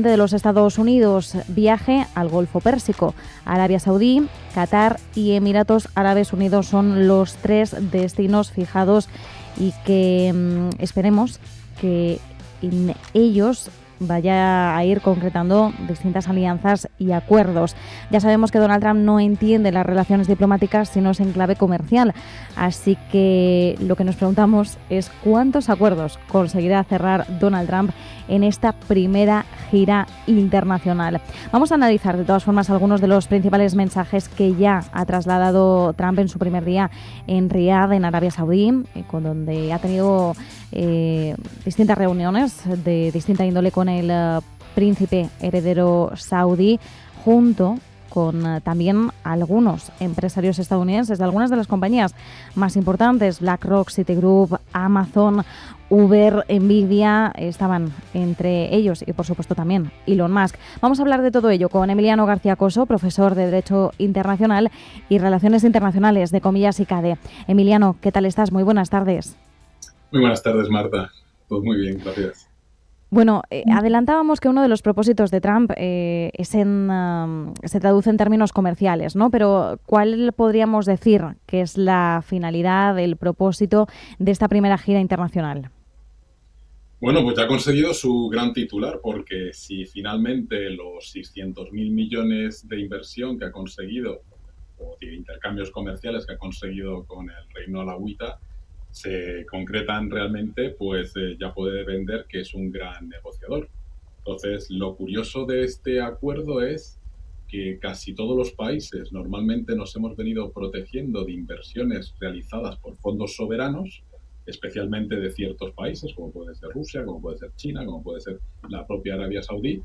De los Estados Unidos, viaje al Golfo Pérsico. Arabia Saudí, Qatar y Emiratos Árabes Unidos son los 3 destinos fijados y que esperemos que en ellos vaya a ir concretando distintas alianzas y acuerdos. Ya sabemos que Donald Trump no entiende las relaciones diplomáticas si no es en clave comercial, así que lo que nos preguntamos es cuántos acuerdos conseguirá cerrar Donald Trump en esta primera gira internacional. Vamos a analizar de todas formas algunos de los principales mensajes que ya ha trasladado Trump en su primer día en Riad, en Arabia Saudí, con donde ha tenido distintas reuniones de distinta índole con el príncipe heredero saudí, junto con también algunos empresarios estadounidenses de algunas de las compañías más importantes, BlackRock, Citigroup, Amazon, Uber, Nvidia, estaban entre ellos y por supuesto también Elon Musk. Vamos a hablar de todo ello con Emiliano García Coso, profesor de Derecho Internacional y Relaciones Internacionales de Comillas y CADE. Emiliano, ¿qué tal estás? Muy buenas tardes. Muy buenas tardes, Marta. Todo muy bien, gracias. Bueno, adelantábamos que uno de los propósitos de Trump se traduce en términos comerciales, ¿no? Pero ¿cuál podríamos decir que es la finalidad, el propósito de esta primera gira internacional? Bueno, pues ya ha conseguido su gran titular, porque si finalmente los 600.000 millones de inversión que ha conseguido, o de intercambios comerciales que ha conseguido con el Reino Alauita, se concretan realmente, pues ya puede vender que es un gran negociador. Entonces, lo curioso de este acuerdo es que casi todos los países normalmente nos hemos venido protegiendo de inversiones realizadas por fondos soberanos, especialmente de ciertos países, como puede ser Rusia, como puede ser China, como puede ser la propia Arabia Saudí,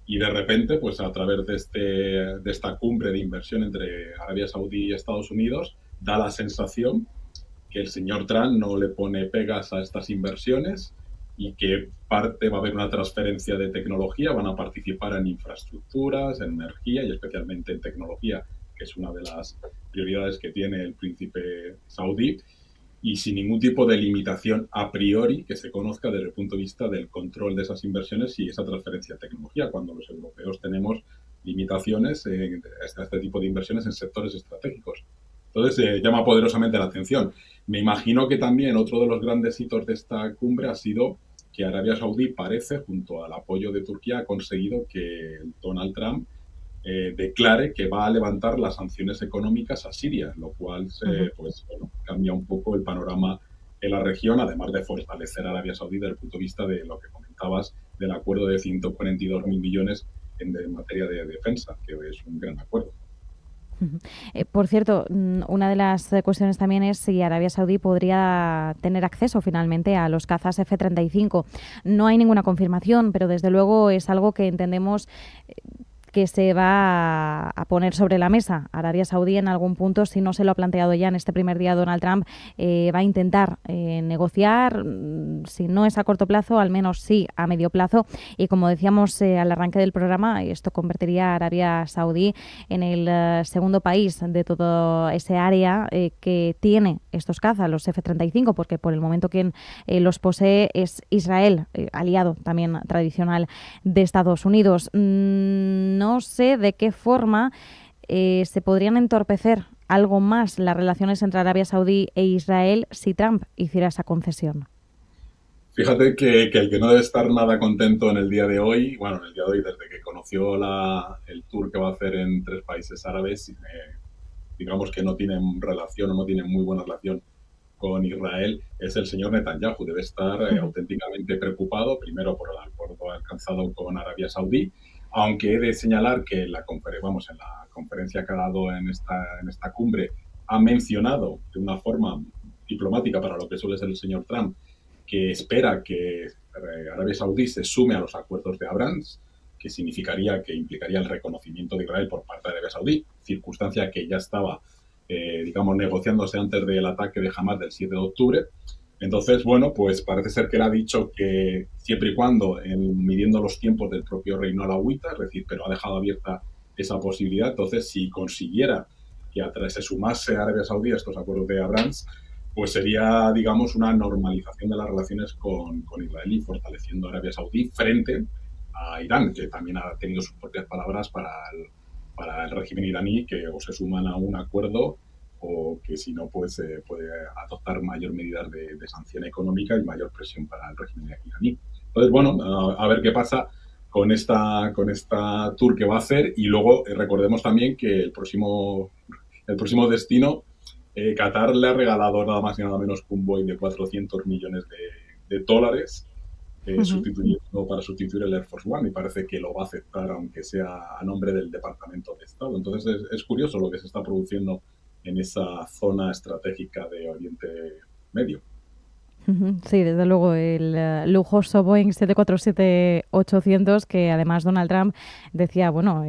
y de repente, pues a través de esta cumbre de inversión entre Arabia Saudí y Estados Unidos, da la sensación que el señor Trump no le pone pegas a estas inversiones y que parte va a haber una transferencia de tecnología, van a participar en infraestructuras, en energía y especialmente en tecnología, que es una de las prioridades que tiene el príncipe saudí, y sin ningún tipo de limitación a priori que se conozca desde el punto de vista del control de esas inversiones y esa transferencia de tecnología, cuando los europeos tenemos limitaciones a este tipo de inversiones en sectores estratégicos. Entonces, llama poderosamente la atención. Me imagino que también otro de los grandes hitos de esta cumbre ha sido que Arabia Saudí parece, junto al apoyo de Turquía, ha conseguido que Donald Trump declare que va a levantar las sanciones económicas a Siria, lo cual pues, bueno, cambia un poco el panorama en la región, además de fortalecer a Arabia Saudí desde el punto de vista de lo que comentabas del acuerdo de 142.000 millones en materia de defensa, que es un gran acuerdo. Por cierto, una de las cuestiones también es si Arabia Saudí podría tener acceso finalmente a los cazas F-35. No hay ninguna confirmación, pero desde luego es algo que entendemos que se va a poner sobre la mesa. Arabia Saudí en algún punto, si no se lo ha planteado ya en este primer día Donald Trump, va a intentar negociar, si no es a corto plazo, al menos sí a medio plazo. Y como decíamos al arranque del programa, esto convertiría a Arabia Saudí en el segundo país de todo ese área que tiene estos cazas, los F-35, porque por el momento quien los posee es Israel, aliado también tradicional de Estados Unidos. No sé de qué forma se podrían entorpecer algo más las relaciones entre Arabia Saudí e Israel si Trump hiciera esa concesión. Fíjate que el que no debe estar nada contento en el día de hoy, bueno, en el día de hoy desde que conoció el tour que va a hacer en 3 países árabes, digamos que no tienen relación o no tienen muy buena relación con Israel, es el señor Netanyahu. Debe estar auténticamente preocupado, primero por el acuerdo alcanzado con Arabia Saudí, aunque he de señalar que en la conferencia que ha dado en esta cumbre ha mencionado de una forma diplomática para lo que suele ser el señor Trump, que espera que Arabia Saudí se sume a los acuerdos de Abraham, que implicaría el reconocimiento de Israel por parte de Arabia Saudí, circunstancia que ya estaba, negociándose antes del ataque de Hamas del 7 de octubre. Entonces, bueno, pues parece ser que él ha dicho que siempre y cuando, midiendo los tiempos del propio Reino Alauita, es decir, pero ha dejado abierta esa posibilidad. Entonces, si consiguiera que se sumase a Arabia Saudí a estos acuerdos de Abraham, pues sería, digamos, una normalización de las relaciones con Israel y fortaleciendo a Arabia Saudí frente a Irán, que también ha tenido sus propias palabras para el régimen iraní, que o se suman a un acuerdo o que si no pues puede adoptar mayor medidas de sanción económica y mayor presión para el régimen iraní. Entonces, bueno, a ver qué pasa con esta tour que va a hacer. Y luego recordemos también que el próximo destino, Qatar le ha regalado nada más y nada menos que un Boeing de 400 millones de dólares para sustituir el Air Force One, y parece que lo va a aceptar aunque sea a nombre del Departamento de Estado. Entonces es curioso lo que se está produciendo en esa zona estratégica de Oriente Medio. Sí, desde luego, el lujoso Boeing 747-800, que además Donald Trump decía, bueno,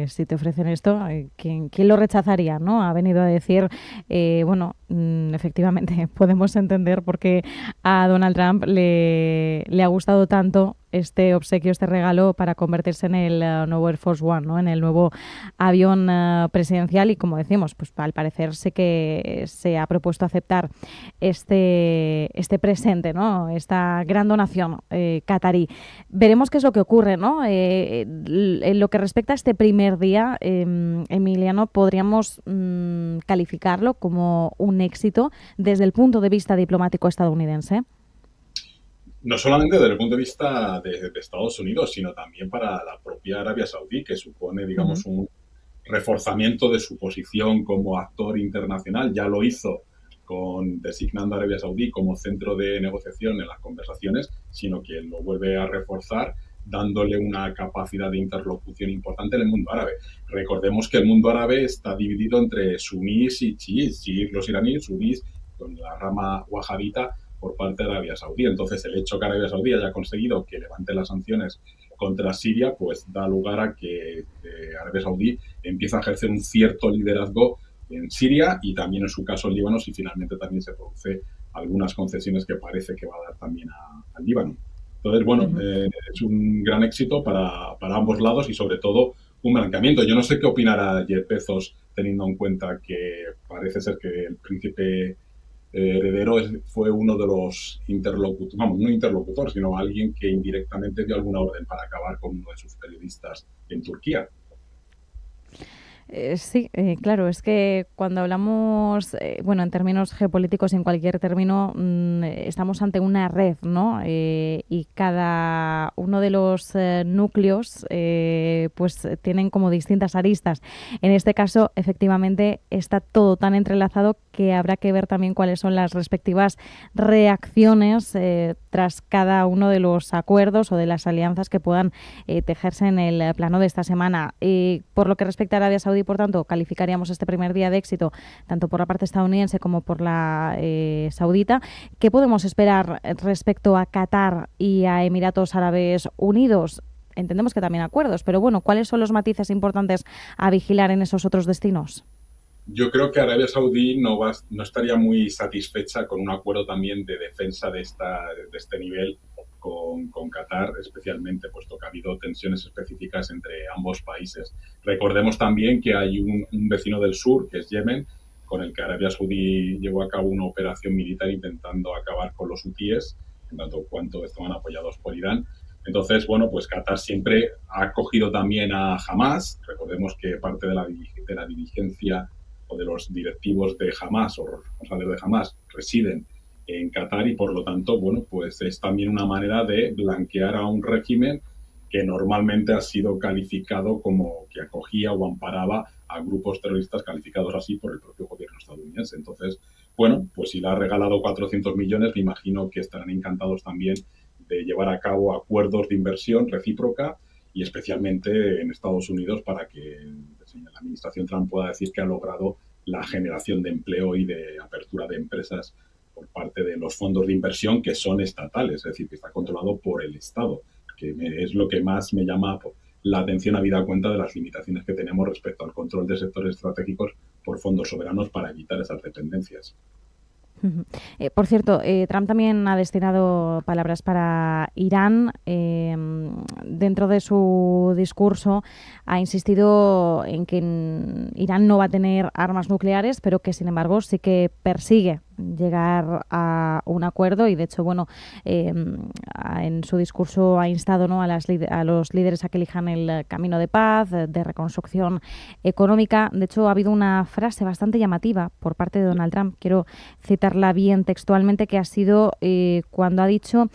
si te ofrecen esto, ¿quién lo rechazaría? ¿No? Ha venido a decir, bueno, efectivamente, podemos entender por qué a Donald Trump le ha gustado tanto este obsequio, este regalo, para convertirse en el nuevo Air Force One, ¿no? En el nuevo avión presidencial. Y como decimos, pues al parecer sí que se ha propuesto aceptar este presente, ¿no? Esta gran donación catarí. Veremos qué es lo que ocurre, ¿no? En lo que respecta a este primer día, Emiliano, podríamos calificarlo como un éxito desde el punto de vista diplomático estadounidense. No solamente desde el punto de vista de Estados Unidos, sino también para la propia Arabia Saudí, que supone, digamos, un reforzamiento de su posición como actor internacional. Ya lo hizo designando a Arabia Saudí como centro de negociación en las conversaciones, sino que lo vuelve a reforzar dándole una capacidad de interlocución importante en el mundo árabe. Recordemos que el mundo árabe está dividido entre sunís y chiíes, los iraníes, sunís con la rama wahabita por parte de Arabia Saudí. Entonces, el hecho que Arabia Saudí haya conseguido que levante las sanciones contra Siria, pues da lugar a que Arabia Saudí empiece a ejercer un cierto liderazgo en Siria y también en su caso en Líbano, si finalmente también se produce algunas concesiones que parece que va a dar también al Líbano. Entonces, bueno, es un gran éxito para ambos lados y sobre todo un blanqueamiento. Yo no sé qué opinará Jeff Bezos, teniendo en cuenta que parece ser que el príncipe heredero fue uno de los interlocutores, vamos, no interlocutor, sino alguien que indirectamente dio alguna orden para acabar con uno de sus periodistas en Turquía. Sí, claro, es que cuando hablamos, bueno, en términos geopolíticos, en cualquier término, estamos ante una red, ¿no? Y cada uno de los núcleos, pues tienen como distintas aristas. En este caso, efectivamente, está todo tan entrelazado que habrá que ver también cuáles son las respectivas reacciones tras cada uno de los acuerdos o de las alianzas que puedan tejerse en el plano de esta semana. Por lo que respecta a Arabia Saudí, por tanto, calificaríamos este primer día de éxito tanto por la parte estadounidense como por la saudita. ¿Qué podemos esperar respecto a Qatar y a Emiratos Árabes Unidos? Entendemos que también acuerdos, pero bueno, ¿cuáles son los matices importantes a vigilar en esos otros destinos? Yo creo que Arabia Saudí no estaría muy satisfecha con un acuerdo también de defensa de este nivel con Qatar, especialmente, puesto que ha habido tensiones específicas entre ambos países. Recordemos también que hay un vecino del sur, que es Yemen, con el que Arabia Saudí llevó a cabo una operación militar intentando acabar con los hutíes, en tanto cuanto estaban apoyados por Irán. Entonces, bueno, pues Qatar siempre ha acogido también a Hamas. Recordemos que parte de la dirigencia o de los directivos de Hamas o responsables de Hamas residen en Qatar y por lo tanto, bueno, pues es también una manera de blanquear a un régimen que normalmente ha sido calificado como que acogía o amparaba a grupos terroristas calificados así por el propio gobierno estadounidense. Entonces, bueno, pues si le ha regalado 400 millones, me imagino que estarán encantados también de llevar a cabo acuerdos de inversión recíproca y especialmente en Estados Unidos para que la administración Trump pueda decir que ha logrado la generación de empleo y de apertura de empresas por parte de los fondos de inversión que son estatales, es decir, que está controlado por el Estado, que es lo que más me llama la atención, habida cuenta de las limitaciones que tenemos respecto al control de sectores estratégicos por fondos soberanos para evitar esas dependencias. Por cierto, Trump también ha destinado palabras para Irán. Dentro de su discurso ha insistido en que Irán no va a tener armas nucleares, pero que sin embargo sí que persigue llegar a un acuerdo y de hecho, bueno, en su discurso ha instado, ¿no?, a los líderes a que elijan el camino de paz, de reconstrucción económica. De hecho, ha habido una frase bastante llamativa por parte de Donald Trump, quiero citarla bien textualmente, que ha sido cuando ha dicho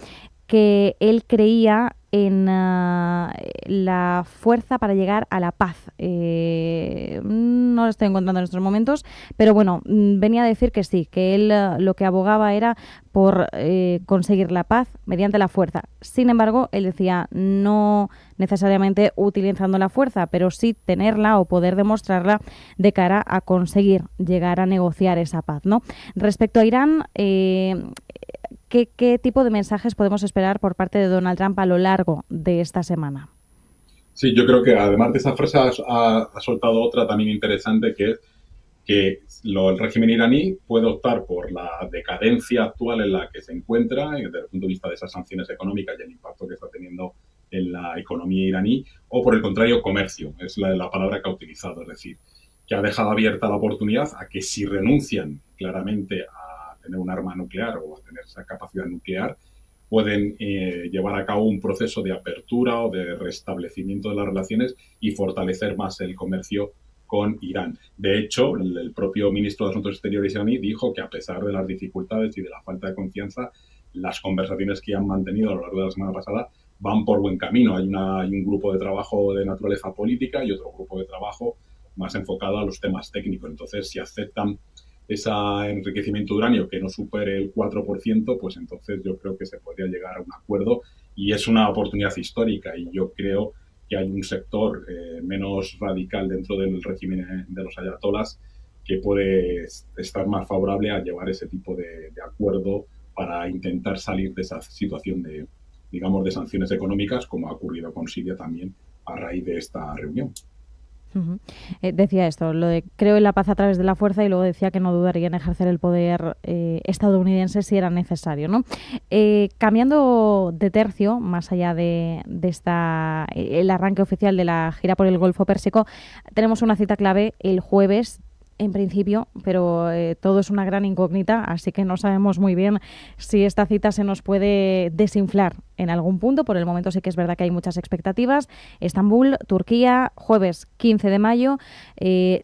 que él creía en la fuerza para llegar a la paz. No lo estoy encontrando en estos momentos, pero bueno, venía a decir que sí, que él lo que abogaba era por conseguir la paz mediante la fuerza. Sin embargo, él decía no necesariamente utilizando la fuerza, pero sí tenerla o poder demostrarla de cara a conseguir llegar a negociar esa paz, ¿no? Respecto a Irán, ¿qué tipo de mensajes podemos esperar por parte de Donald Trump a lo largo de esta semana? Sí, yo creo que además de esa frase ha soltado otra también interesante, que es que el régimen iraní puede optar por la decadencia actual en la que se encuentra, desde el punto de vista de esas sanciones económicas y el impacto que está teniendo en la economía iraní, o por el contrario, comercio, es la palabra que ha utilizado, es decir, que ha dejado abierta la oportunidad a que si renuncian claramente a tener un arma nuclear o a tener esa capacidad nuclear, pueden llevar a cabo un proceso de apertura o de restablecimiento de las relaciones y fortalecer más el comercio con Irán. De hecho, el propio ministro de Asuntos Exteriores iraní dijo que a pesar de las dificultades y de la falta de confianza, las conversaciones que han mantenido a lo largo de la semana pasada van por buen camino. Hay un grupo de trabajo de naturaleza política y otro grupo de trabajo más enfocado a los temas técnicos. Entonces, si aceptan ese enriquecimiento de uranio que no supere el 4%, pues entonces yo creo que se podría llegar a un acuerdo y es una oportunidad histórica y yo creo que hay un sector menos radical dentro del régimen de los ayatolás que puede estar más favorable a llevar ese tipo de acuerdo para intentar salir de esa situación de, digamos, de sanciones económicas, como ha ocurrido con Siria también a raíz de esta reunión. Decía esto, lo de creo en la paz a través de la fuerza, y luego decía que no dudaría en ejercer el poder estadounidense si era necesario, ¿no? Cambiando de tercio, más allá de el arranque oficial de la gira por el Golfo Pérsico, tenemos una cita clave el jueves, en principio, pero todo es una gran incógnita, así que no sabemos muy bien si esta cita se nos puede desinflar en algún punto. Por el momento sí que es verdad que hay muchas expectativas. Estambul, Turquía, jueves 15 de mayo,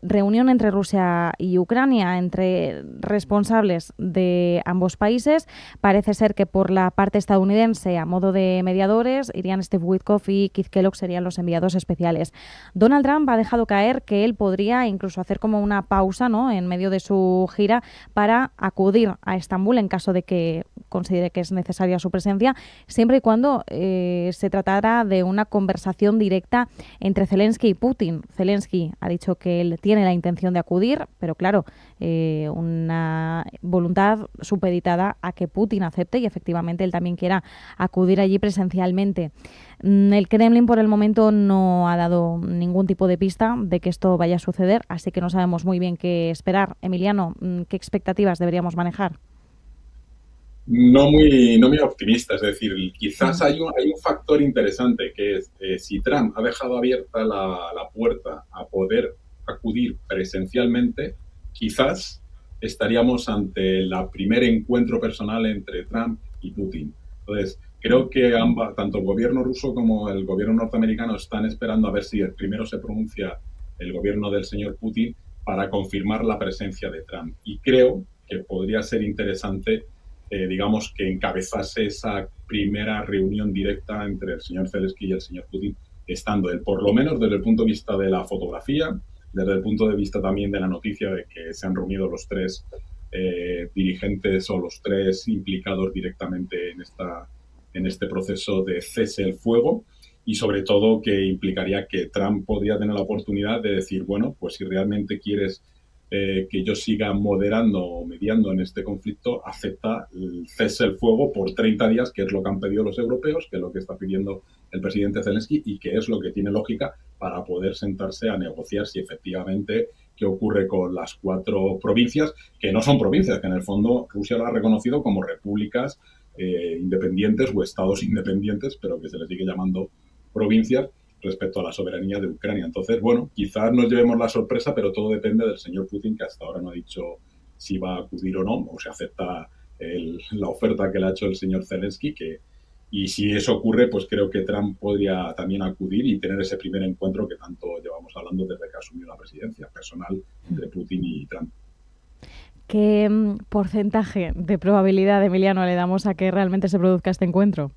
reunión entre Rusia y Ucrania, entre responsables de ambos países. Parece ser que por la parte estadounidense, a modo de mediadores, irían Steve Witkoff y Keith Kellogg serían los enviados especiales. Donald Trump ha dejado caer que él podría incluso hacer como una pausa, ¿no?, en medio de su gira para acudir a Estambul en caso de que considere que es necesaria su presencia, siempre y cuando se tratara de una conversación directa entre Zelensky y Putin. Zelensky ha dicho que él tiene la intención de acudir, pero claro, una voluntad supeditada a que Putin acepte y efectivamente él también quiera acudir allí presencialmente. El Kremlin por el momento no ha dado ningún tipo de pista de que esto vaya a suceder, así que no sabemos muy bien qué esperar. Emiliano, ¿qué expectativas deberíamos manejar? No muy optimista, es decir, quizás hay un factor interesante que es si Trump ha dejado abierta la puerta a poder acudir presencialmente, quizás estaríamos ante el primer encuentro personal entre Trump y Putin. Entonces, creo que tanto el gobierno ruso como el gobierno norteamericano están esperando a ver si primero se pronuncia el gobierno del señor Putin para confirmar la presencia de Trump. Y creo que podría ser interesante digamos, que encabezase esa primera reunión directa entre el señor Zelensky y el señor Putin, estando él, por lo menos desde el punto de vista de la fotografía, desde el punto de vista también de la noticia de que se han reunido los tres dirigentes o los tres implicados directamente en este proceso de cese el fuego, y sobre todo que implicaría que Trump podría tener la oportunidad de decir, bueno, pues si realmente quieres que yo siga moderando o mediando en este conflicto, acepta el cese el fuego por 30 días, que es lo que han pedido los europeos, que es lo que está pidiendo el presidente Zelensky y que es lo que tiene lógica para poder sentarse a negociar si efectivamente qué ocurre con las 4 provincias, que no son provincias, que en el fondo Rusia lo ha reconocido como repúblicas independientes o estados independientes, pero que se les sigue llamando provincias respecto a la soberanía de Ucrania. Entonces, bueno, quizás nos llevemos la sorpresa, pero todo depende del señor Putin, que hasta ahora no ha dicho si va a acudir o no, o si acepta la oferta que le ha hecho el señor Zelensky, y si eso ocurre, pues creo que Trump podría también acudir y tener ese primer encuentro que tanto llevamos hablando desde que asumió la presidencia personal entre Putin y Trump. ¿Qué porcentaje de probabilidad, Emiliano, le damos a que realmente se produzca este encuentro?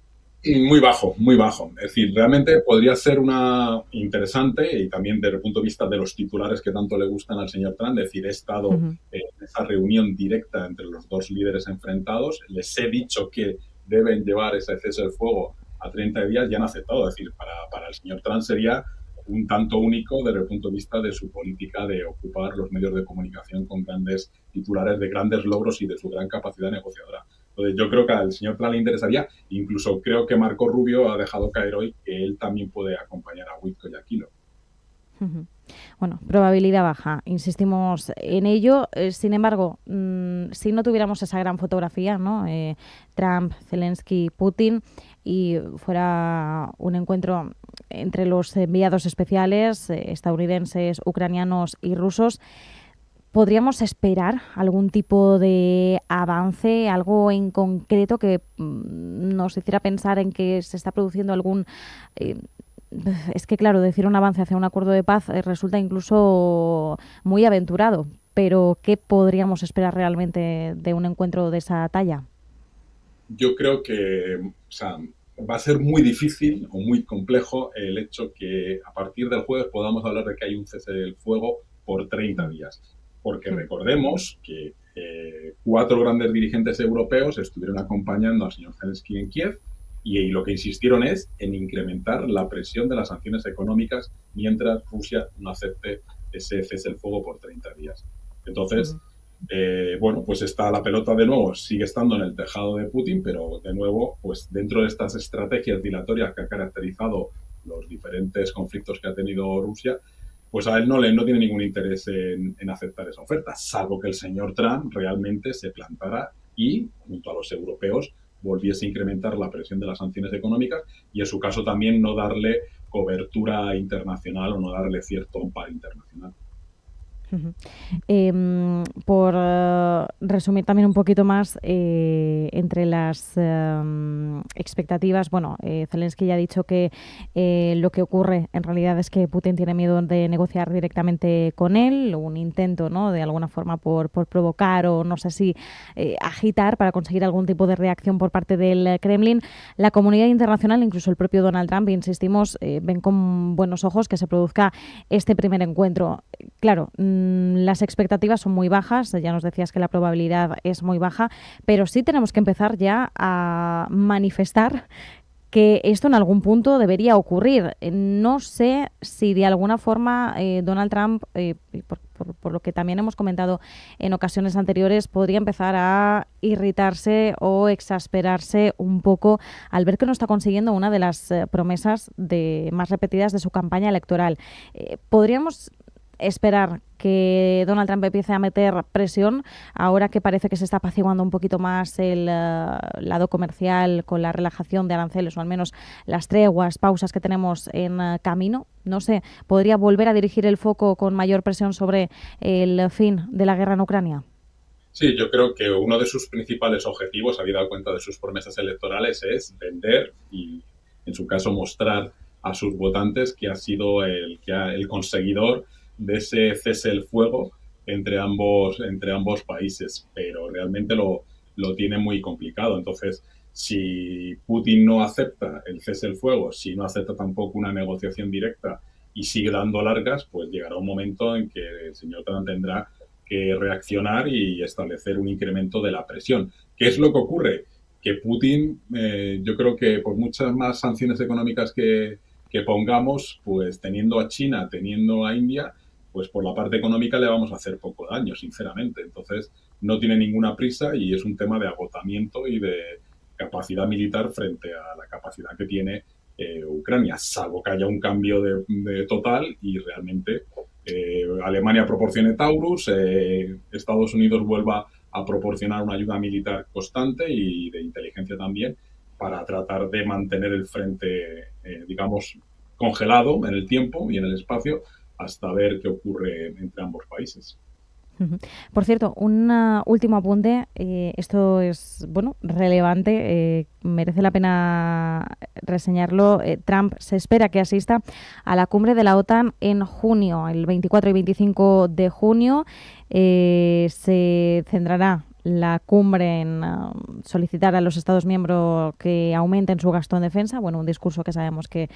Muy bajo, muy bajo. Es decir, realmente podría ser una interesante y también desde el punto de vista de los titulares que tanto le gustan al señor Trump. Es decir, he estado en esa reunión directa entre los dos líderes enfrentados. Les he dicho que deben llevar ese cese el fuego a 30 días y han aceptado. Es decir, para el señor Trump sería un tanto único desde el punto de vista de su política de ocupar los medios de comunicación con grandes titulares de grandes logros y de su gran capacidad negociadora. Entonces, yo creo que al señor Trump le interesaría, incluso creo que Marco Rubio ha dejado caer hoy que él también puede acompañar a Witko y a Kilo. Bueno, probabilidad baja, insistimos en ello. Sin embargo, si no tuviéramos esa gran fotografía, ¿no? Trump, Zelensky, Putin, y fuera un encuentro entre los enviados especiales estadounidenses, ucranianos y rusos, ¿podríamos esperar algún tipo de avance, algo en concreto que nos hiciera pensar en que se está produciendo algún... es que, claro, decir un avance hacia un acuerdo de paz resulta incluso muy aventurado, pero ¿qué podríamos esperar realmente de un encuentro de esa talla? Yo creo que va a ser muy difícil o muy complejo el hecho que a partir del jueves podamos hablar de que hay un cese del fuego por 30 días. Porque recordemos que 4 grandes dirigentes europeos estuvieron acompañando al señor Zelensky en Kiev y lo que insistieron es en incrementar la presión de las sanciones económicas mientras Rusia no acepte ese cese el fuego por 30 días. Entonces, bueno, pues está la pelota de nuevo, sigue estando en el tejado de Putin, pero de nuevo, pues dentro de estas estrategias dilatorias que ha caracterizado los diferentes conflictos que ha tenido Rusia, pues a él no tiene ningún interés en aceptar esa oferta, salvo que el señor Trump realmente se plantara y, junto a los europeos, volviese a incrementar la presión de las sanciones económicas y, en su caso, también no darle cobertura internacional o no darle cierto amparo internacional. Por resumir también un poquito más, entre las expectativas, bueno, Zelensky ya ha dicho que lo que ocurre en realidad es que Putin tiene miedo de negociar directamente con él, un intento, ¿no?, de alguna forma por provocar o no sé si agitar para conseguir algún tipo de reacción por parte del Kremlin. La comunidad internacional, incluso el propio Donald Trump, insistimos, ven con buenos ojos que se produzca este primer encuentro. Claro, las expectativas son muy bajas, ya nos decías que la probabilidad es muy baja, pero sí tenemos que empezar ya a manifestar que esto en algún punto debería ocurrir. No sé si de alguna forma Donald Trump, por lo que también hemos comentado en ocasiones anteriores, podría empezar a irritarse o exasperarse un poco al ver que no está consiguiendo una de las promesas más repetidas de su campaña electoral. ¿Podríamos esperar que Donald Trump empiece a meter presión ahora que parece que se está apaciguando un poquito más el lado comercial con la relajación de aranceles, o al menos las treguas, pausas que tenemos en camino? No sé, ¿podría volver a dirigir el foco con mayor presión sobre el fin de la guerra en Ucrania? Sí, yo creo que uno de sus principales objetivos, habida cuenta de sus promesas electorales, es vender y, en su caso, mostrar a sus votantes que ha sido el conseguidor de ese cese el fuego entre ambos países, pero realmente lo tiene muy complicado. Entonces, si Putin no acepta el cese el fuego, si no acepta tampoco una negociación directa y sigue dando largas, pues llegará un momento en que el señor Trump tendrá que reaccionar y establecer un incremento de la presión. ¿Qué es lo que ocurre? Que Putin, yo creo que por muchas más sanciones económicas que pongamos, pues teniendo a China, teniendo a India, pues por la parte económica le vamos a hacer poco daño, sinceramente. Entonces, no tiene ninguna prisa y es un tema de agotamiento y de capacidad militar frente a la capacidad que tiene Ucrania, salvo que haya un cambio de total y realmente Alemania proporcione Taurus, Estados Unidos vuelva a proporcionar una ayuda militar constante y de inteligencia también para tratar de mantener el frente, digamos, congelado en el tiempo y en el espacio hasta ver qué ocurre entre ambos países. Por cierto, un último apunte. Esto es relevante, merece la pena reseñarlo. Trump se espera que asista a la cumbre de la OTAN en junio, el 24 y 25 de junio. Se centrará la cumbre en solicitar a los Estados miembros que aumenten su gasto en defensa. Bueno, un discurso que sabemos que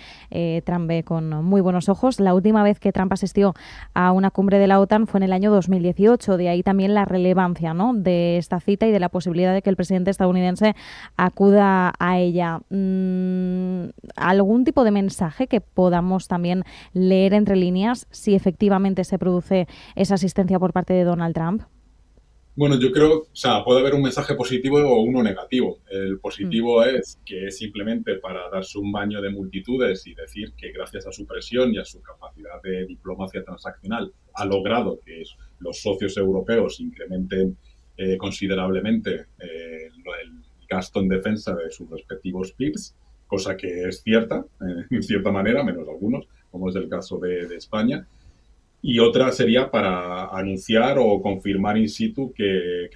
Trump ve con muy buenos ojos. La última vez que Trump asistió a una cumbre de la OTAN fue en el año 2018. De ahí también la relevancia, ¿no?, de esta cita y de la posibilidad de que el presidente estadounidense acuda a ella. ¿Algún tipo de mensaje que podamos también leer entre líneas si efectivamente se produce esa asistencia por parte de Donald Trump? Bueno, yo creo, puede haber un mensaje positivo o uno negativo. El positivo es que simplemente para darse un baño de multitudes y decir que gracias a su presión y a su capacidad de diplomacia transaccional ha logrado que los socios europeos incrementen considerablemente el gasto en defensa de sus respectivos PIBs, cosa que es cierta, en cierta manera, menos algunos, como es el caso de España. Y otra sería para anunciar o confirmar in situ que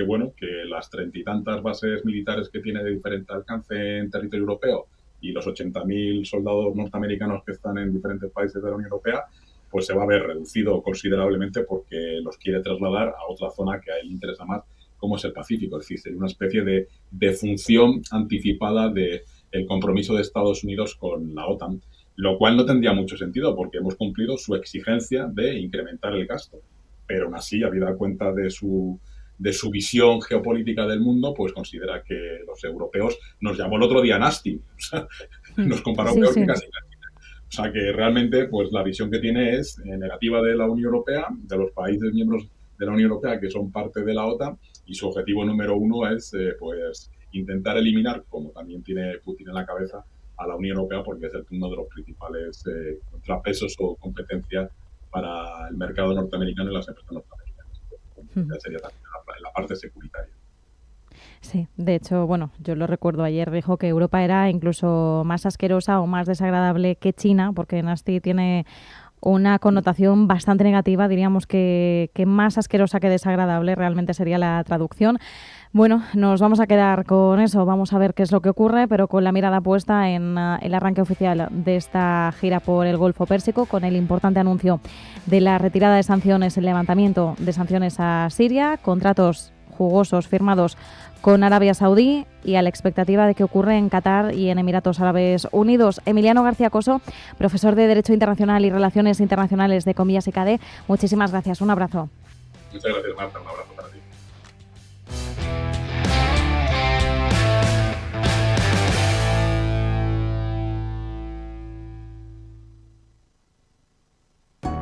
las 30 y tantas bases militares que tiene de diferente alcance en territorio europeo y los 80.000 soldados norteamericanos que están en diferentes países de la Unión Europea, pues se va a ver reducido considerablemente porque los quiere trasladar a otra zona que a él le interesa más, como es el Pacífico. Es decir, sería una especie de función anticipada del compromiso de Estados Unidos con la OTAN. Lo cual no tendría mucho sentido porque hemos cumplido su exigencia de incrementar el gasto. Pero aún así, habida cuenta de su visión geopolítica del mundo, pues considera que los europeos nos llamó el otro día nasty. O sea, nos comparó peor que casi nadie. O sea, que realmente pues la visión que tiene es negativa de la Unión Europea, de los países miembros de la Unión Europea que son parte de la OTAN, y su objetivo número uno es pues intentar eliminar, como también tiene Putin en la cabeza, a la Unión Europea, porque es uno de los principales contrapesos o competencia para el mercado norteamericano y las empresas norteamericanas. Sería también la parte securitaria. Sí, de hecho, yo lo recuerdo, ayer dijo que Europa era incluso más asquerosa o más desagradable que China, porque nasty tiene una connotación bastante negativa, diríamos que más asquerosa que desagradable realmente sería la traducción. Bueno, nos vamos a quedar con eso, vamos a ver qué es lo que ocurre, pero con la mirada puesta en el arranque oficial de esta gira por el Golfo Pérsico, con el importante anuncio de la retirada de sanciones, el levantamiento de sanciones a Siria, contratos jugosos firmados con Arabia Saudí y a la expectativa de qué ocurre en Qatar y en Emiratos Árabes Unidos. Emiliano García Coso, profesor de Derecho Internacional y Relaciones Internacionales de Comillas y CADE, muchísimas gracias, un abrazo. Muchas gracias, Marta, un abrazo para ti.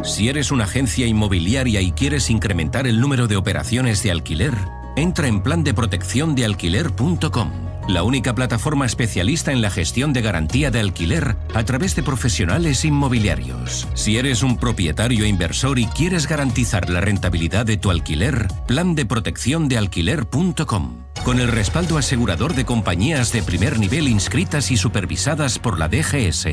Si eres una agencia inmobiliaria y quieres incrementar el número de operaciones de alquiler, entra en plandeprotecciondealquiler.com, la única plataforma especialista en la gestión de garantía de alquiler a través de profesionales inmobiliarios. Si eres un propietario inversor y quieres garantizar la rentabilidad de tu alquiler, plandeprotecciondealquiler.com, con el respaldo asegurador de compañías de primer nivel inscritas y supervisadas por la DGS.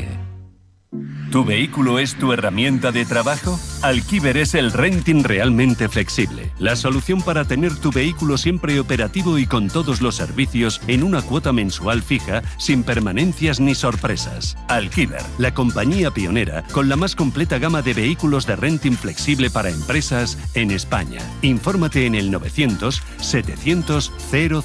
¿Tu vehículo es tu herramienta de trabajo? Alquiver es el renting realmente flexible. La solución para tener tu vehículo siempre operativo y con todos los servicios en una cuota mensual fija, sin permanencias ni sorpresas. Alquiver, la compañía pionera con la más completa gama de vehículos de renting flexible para empresas en España. Infórmate en el 900 700 00